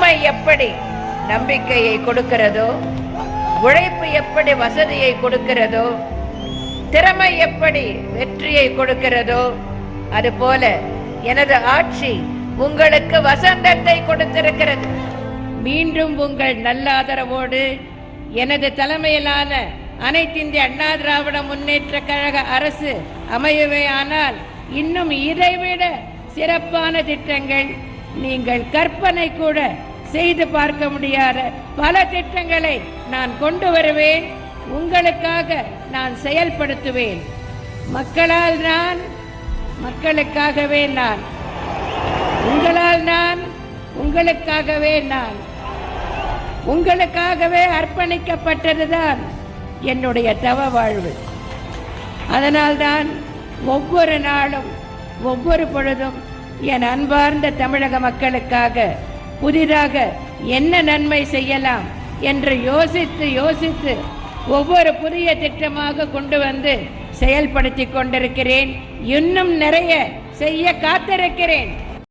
பொறுமை எப்படி நம்பிக்கையை கொடுக்கிறதோ, உழைப்பு எப்படி வசதியை கொடுக்கிறதோ, திறமை எப்படி வெற்றியை கொடுக்கிறதோ, அதுபோல எனது ஆட்சி உங்களுக்கு வசந்தத்தை கொடுத்திருக்கிறது. மீண்டும் உங்கள் நல்ல ஆதரவோடு எனது தலைமையிலான அனைத்திந்திய அண்ணா திராவிட முன்னேற்ற கழக அரசு அமையவே ஆனால் இன்னும் இதைவிட சிறப்பான திட்டங்கள், நீங்கள் கற்பனை கூட செய்து பார்க்க முடியாத பல திட்டங்களை நான் கொண்டு வருவேன். உங்களுக்காக நான் செயல்படுத்துவேன். மக்களால் நான், மக்களுக்காகவே நான், உங்களால் நான், உங்களுக்காகவே நான், உங்களுக்காகவே அர்ப்பணிக்கப்பட்டதுதான் என்னுடைய தவ வாழ்வு. அதனால்தான் ஒவ்வொரு நாளும் ஒவ்வொரு பொழுதும் என் அன்பார்ந்த தமிழக மக்களுக்காக புதிதாக என்ன நன்மை செய்யலாம் என்று யோசித்து யோசித்து ஒவ்வொரு புதிய திட்டமாக கொண்டு வந்து செயல்படுத்தி கொண்டிருக்கிறேன். இன்னும் நிறைய செய்ய காத்திருக்கிறேன்.